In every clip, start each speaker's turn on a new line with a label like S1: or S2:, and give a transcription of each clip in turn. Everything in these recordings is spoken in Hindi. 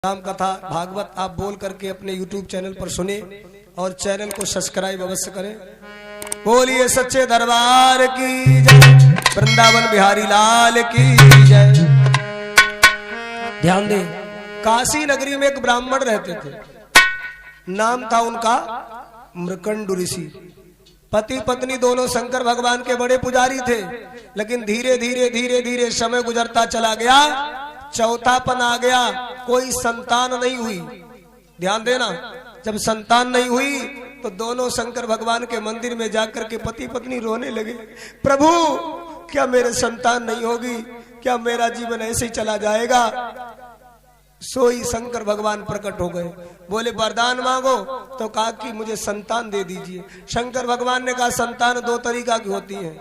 S1: राम कथा भागवत आप बोल करके अपने YouTube चैनल पर सुने और चैनल को सब्सक्राइब अवश्य करें। बोलिए सच्चे दरबार की जय, वृंदावन बिहारी लाल की जय। ध्यान दें, काशी नगरी में एक ब्राह्मण रहते थे, नाम था उनका मृकंडु ऋषि। पति पत्नी दोनों शंकर भगवान के बड़े पुजारी थे, लेकिन धीरे धीरे धीरे धीरे समय गुजरता चला गया, चौथापन आ गया, कोई संतान नहीं हुई। ध्यान देना, जब संतान नहीं हुई तो दोनों शंकर भगवान के मंदिर में जाकर के पति पत्नी रोने लगे, प्रभु क्या मेरे संतान नहीं होगी, क्या मेरा जीवन ऐसे ही चला जाएगा। सोई शंकर भगवान प्रकट हो गए, बोले वरदान मांगो, तो कहा कि मुझे संतान दे दीजिए। शंकर भगवान ने कहा संतान दो तरीका की होती है,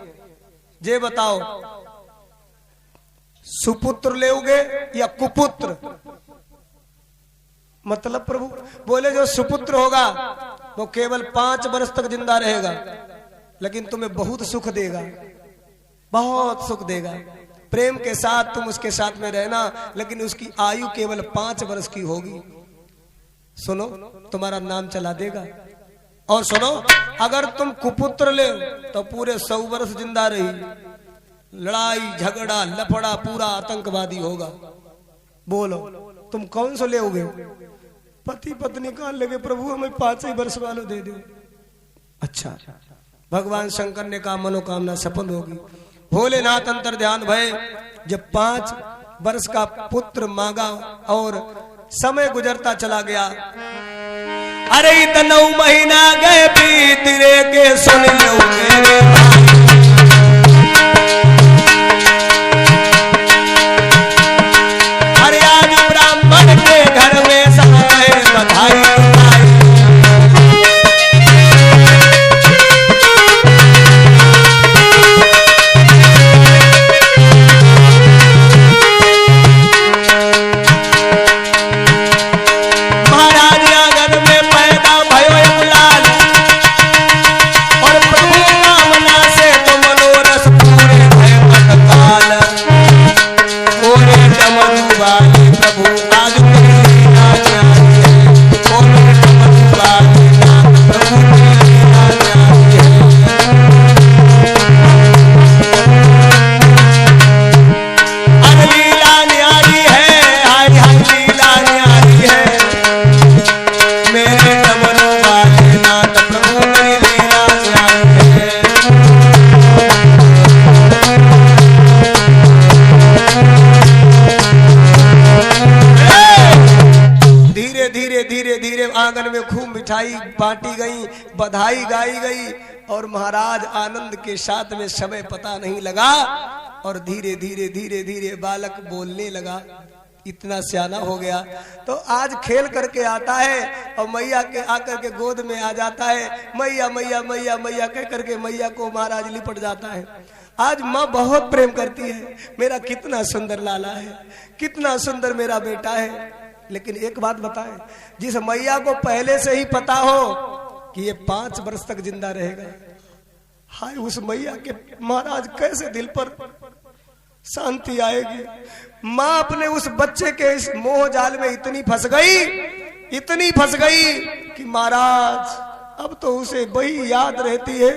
S1: जे बताओ सुपुत्र लेओगे या कुपुत्र। मतलब प्रभु बोले जो सुपुत्र होगा वो केवल 5 वर्ष तक जिंदा रहेगा, लेकिन तुम्हें बहुत सुख देगा, बहुत सुख देगा, प्रेम के साथ तुम उसके साथ में रहना, लेकिन उसकी आयु केवल 5 वर्ष की होगी। सुनो, तुम्हारा नाम चला देगा। और सुनो, अगर तुम कुपुत्र ले तो पूरे 100 वर्ष जिंदा रही, लड़ाई झगड़ा लफड़ा पूरा आतंकवादी होगा। बोलो तुम कौन सा लेओगे। पति पत्नी कहने लगे प्रभु हमें 5 ही वर्ष वालों दे दो। अच्छा, भगवान शंकर ने कहा मनोकामना सफल होगी। भोलेनाथ अंतर ध्यान भय, जब 5 वर्ष का पुत्र मांगा और समय गुजरता चला गया। अरे इतना 9 महीना गए बीत रे के सुन लो घर में समय बधाई महाराज आंगन में पैदा भयो एक लाल, और प्रभु कामना से तो मनोरथ पूरे भय तत्काल। ओरे चमन वाली प्रभु आज आंगन में खूब मिठाई बांटी गई, बधाई गाई गई, और महाराज आनंद के साथ में समय पता नहीं लगा, और धीरे धीरे धीरे धीरे बालक बोलने लगा, इतना सियाना हो गया। तो आज खेल करके आता है और मैया के आकर के गोद में आ जाता है, मैया मैया मैया मैया कह करके मैया को महाराज लिपट जाता है। आज माँ बहुत प्रेम करती है, मेरा कितना सुंदर लाला है, कितना सुंदर मेरा बेटा है। लेकिन एक बात बताएं, जिस मैया को पहले से ही पता हो कि ये 5 वर्ष तक जिंदा रहेगा, हाय उस मैया के महाराज कैसे दिल पर शांति आएगी। माँ अपने उस बच्चे के इस मोह जाल में इतनी फंस गई कि महाराज अब तो उसे वही याद रहती है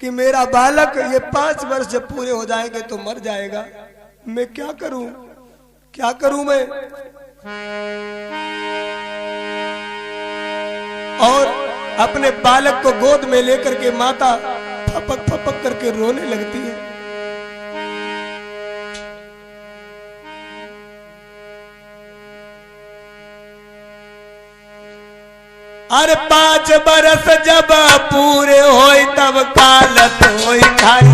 S1: कि मेरा बालक ये 5 वर्ष जब पूरे हो जाएंगे तो मर जाएगा। मैं क्या करूं मैं। और अपने बालक को गोद में लेकर के माता फपक फपक करके रोने लगती है। अरे 5 बरस जब पूरे होई तब कालत होई खाई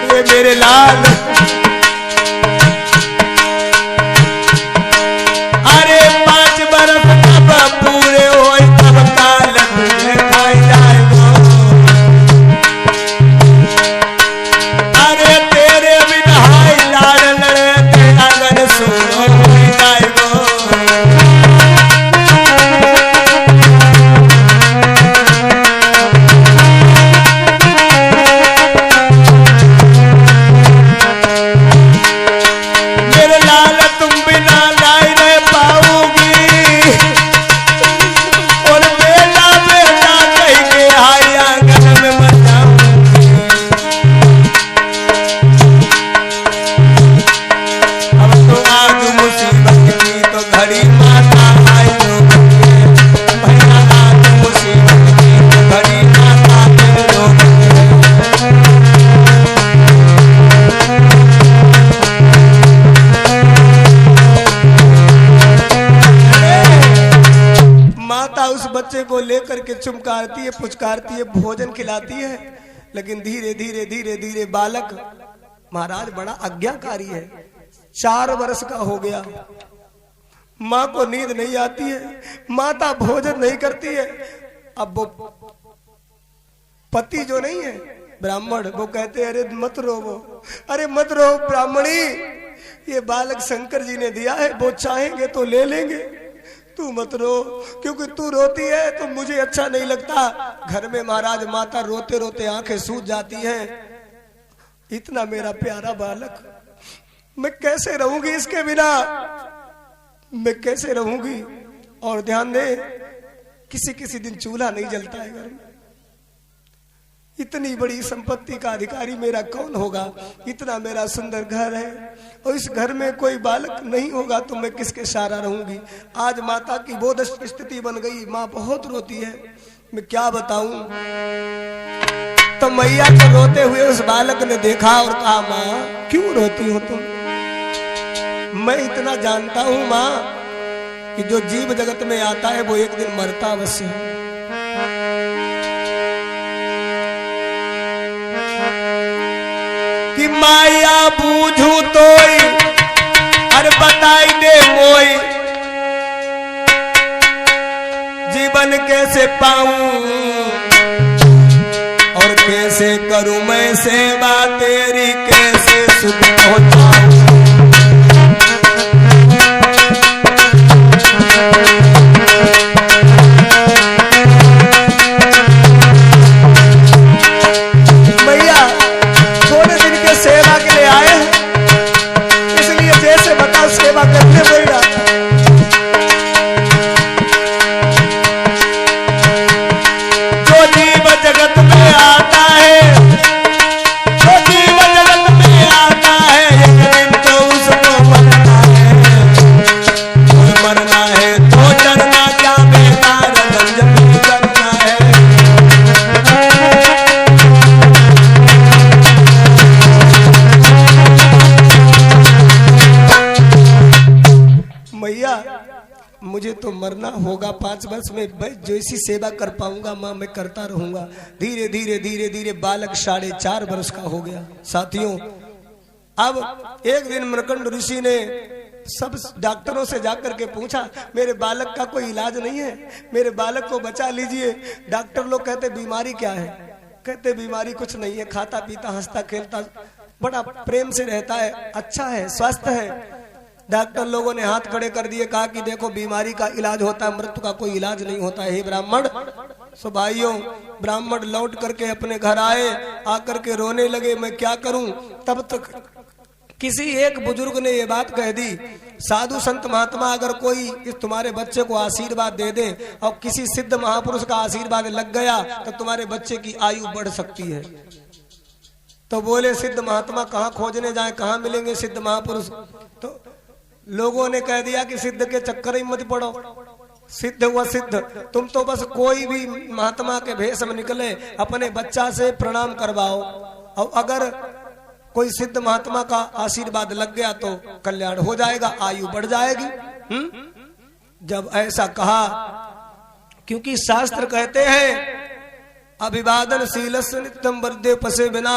S1: ये मेरे लाल। अरे 5 बरस जब पूरे होई तब कालत खाई जाए। अरे तेरे बिनहाई लाल लड़े तेरा गन सुनो बच्चे को लेकर के चुमकारती है, पुचकारती है, भोजन खिलाती है, लेकिन धीरे धीरे धीरे धीरे बालक महाराज बड़ा आज्ञाकारी है। 4 वर्ष का हो गया, माँ को नींद नहीं आती है, माता भोजन नहीं करती है। अब वो पति जो नहीं है ब्राह्मण, वो कहते हैं अरे मत रोवो, अरे मत रो ब्राह्मणी, ये बालक शंकर जी ने दिया है, वो चाहेंगे तो ले लेंगे, तू मत रो, क्योंकि तू रोती है तो मुझे अच्छा नहीं लगता। घर में महाराज माता रोते रोते आंखें सूज जाती हैं। इतना मेरा प्यारा बालक, मैं कैसे रहूंगी इसके बिना, मैं कैसे रहूंगी। और ध्यान दे, किसी किसी दिन चूल्हा नहीं जलता है घर में। इतनी बड़ी संपत्ति का अधिकारी मेरा कौन होगा, इतना मेरा सुंदर घर है, और इस घर में कोई बालक नहीं होगा तो मैं किसके सहारा रहूंगी। आज माता की वो स्थिति बन गई, माँ बहुत रोती है, मैं क्या बताऊं। तो मैया को रोते हुए उस बालक ने देखा और कहा, माँ क्यों रोती हो तुम? मैं इतना जानता हूं माँ कि जो जीव जगत में आता है वो एक दिन मरता अवश्य है। कि माया बूझू तोई अरे बताई दे मोई, जीवन कैसे पाऊं और कैसे करूं मैं सेवा तेरी, कैसे सुख पहुंचाऊं। सेवा करने पड़ा। जो जीव जगत में आता है, जो जीव जगत में आता है, एक दिन तो उसको मरना है, और मरना है तो डरना क्या बेकार रंजन करना है। मैया मुझे तो मरना होगा, 5 वर्ष में मैं जैसी सेवा कर पाऊंगा माँ मैं करता रहूंगा। धीरे धीरे धीरे धीरे बालक 4.5 वर्ष का हो गया। साथियों, अब एक दिन मृकंड ऋषि ने सब डॉक्टरों से जाकर के पूछा, मेरे बालक का कोई इलाज नहीं है, मेरे बालक को बचा लीजिए। डॉक्टर लोग कहते बीमारी क्या है? कहते बीमारी कुछ नहीं है, खाता पीता हंसता खेलता बड़ा प्रेम से रहता है, अच्छा है, स्वस्थ है। डॉक्टर लोगों ने हाथ खड़े कर दिए, कहा कि देखो बीमारी का इलाज होता है, मृत्यु का कोई इलाज नहीं होता है। हे ब्राह्मण, सो भाइयों, ब्राह्मण लौट करके अपने घर आए, आकर के रोने लगे, मैं क्या करूं। तब तक किसी एक बुजुर्ग ने ये बात कह दी, साधु संत महात्मा अगर कोई इस तुम्हारे बच्चे को आशीर्वाद दे दे और किसी सिद्ध महापुरुष का आशीर्वाद लग गया तो तुम्हारे बच्चे की आयु बढ़ सकती है। तो बोले सिद्ध महात्मा कहाँ खोजने जाए, कहाँ मिलेंगे सिद्ध महापुरुष? तो लोगों ने कह दिया कि सिद्ध के चक्कर ही मत पड़ो, सिद्ध हुआ सिद्ध, तुम तो बस कोई भी महात्मा के भेष में निकले अपने बच्चा से प्रणाम करवाओ, और अगर कोई सिद्ध महात्मा का आशीर्वाद लग गया तो कल्याण हो जाएगा, आयु बढ़ जाएगी। जब ऐसा कहा, क्योंकि शास्त्र कहते हैं अभिवादन शीलस्य नित्यम वर्धते पसे बिना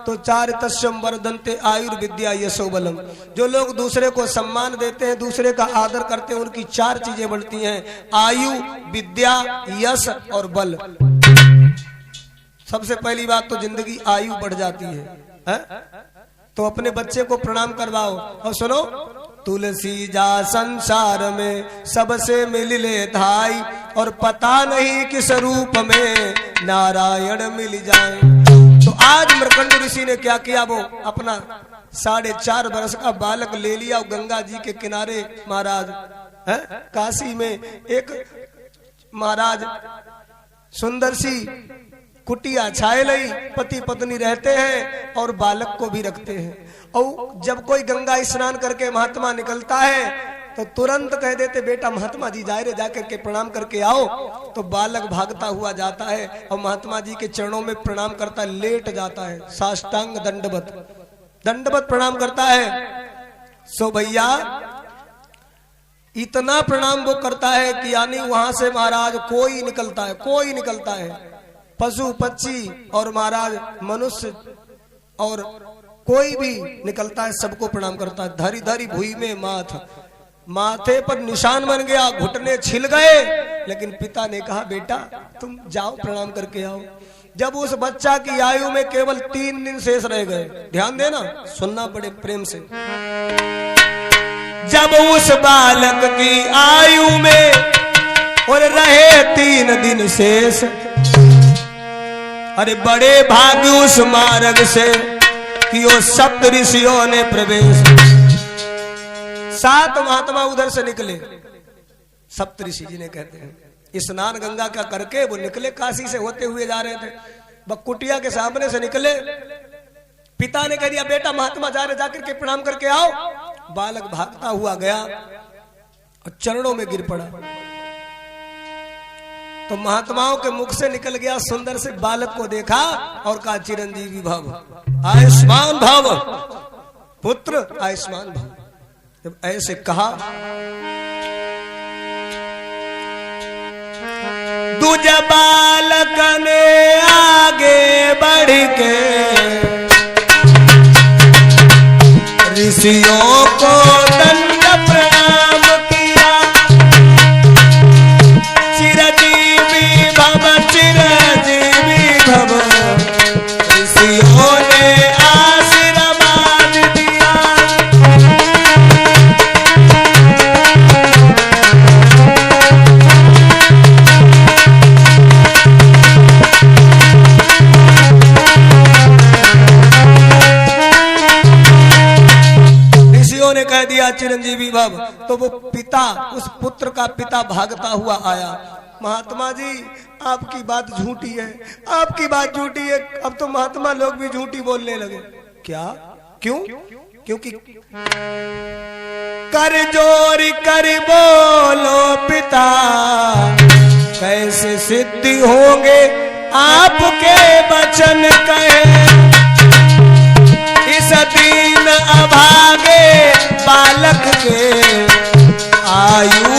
S1: तो चारितस्यम वर्धन्ते आयुर्विद्या यशो बलम। जो लोग दूसरे को सम्मान देते हैं, दूसरे का आदर करते हैं, उनकी 4 चीजें बढ़ती हैं, आयु, विद्या, यश और बल। सबसे पहली बात तो जिंदगी आयु बढ़ जाती है? तो अपने बच्चे को प्रणाम करवाओ। और सुनो, तुलसी जा संसार में सबसे मिल ले धाई, और पता नहीं किस रूप में नारायण मिल जाए। तो आज मृकंड ऋषि ने क्या किया, वो अपना 4.5 वर्ष का बालक ले लिया और गंगा जी के किनारे महाराज काशी में एक महाराज सुंदर सी कुटिया छाए लई, पति पत्नी रहते हैं और बालक को भी रखते हैं। और जब कोई गंगा स्नान करके महात्मा निकलता है तो तुरंत कह देते, बेटा महात्मा जी जाए रे, जाकर के प्रणाम करके आओ। तो बालक भागता हुआ जाता है और महात्मा जी के चरणों में प्रणाम करता, लेट जाता है, साष्टांग दंडवत प्रणाम करता है। सो भैया इतना प्रणाम वो करता है कि यानी वहां से महाराज कोई निकलता है, पशु पक्षी और महाराज मनुष्य और कोई भी निकलता है, सबको प्रणाम करता है। धरी धरी भुई में माथे पर निशान बन गया, घुटने छिल गए, लेकिन पिता ने कहा बेटा तुम जाओ प्रणाम करके आओ। जब उस बच्चा की आयु में केवल 3 दिन शेष रह गए, ध्यान देना, सुनना बड़े प्रेम से। जब उस बालक की आयु में और रहे 3 दिन शेष, अरे बड़े भाग्य उस मार्ग से कि वो सप्त ऋषियों ने प्रवेश। 7 महात्मा उधर से निकले, सप्त ऋषि जी ने कहते हैं, स्नान गंगा का करके वो निकले, काशी से होते हुए जा रहे थे, बकुटिया के सामने से निकले। पिता ने कह दिया बेटा महात्मा जा रहे, जाकर के प्रणाम करके आओ। बालक भागता हुआ गया और चरणों में गिर पड़ा, तो महात्माओं के मुख से निकल गया सुंदर से बालक को देखा और कहा चिरंजीवी भव, आयुष्मान भव पुत्र, आयुष्मान भव। जब ऐसे कहा, दूज बालक ने आगे बढ़ के ऋषियों को दंड प्रणाम किया। चिरंजीवी भव, चिरंजीवी भव, ऋषियों ने आशीर्वाद दिया। ने कह दिया चिरंजीवी भव, तो वो पिता, उस पुत्र का पिता भागता हुआ आया। महात्मा जी आपकी बात झूठी है, आपकी बात झूठी है। अब तो महात्मा लोग भी झूठी बोलने लगे। क्या? क्यों? क्योंकि कर जोर कर बोलो पिता, कैसे सिद्धि होंगे आपके वचन कहे। इस दीन अभागे बालक के आयु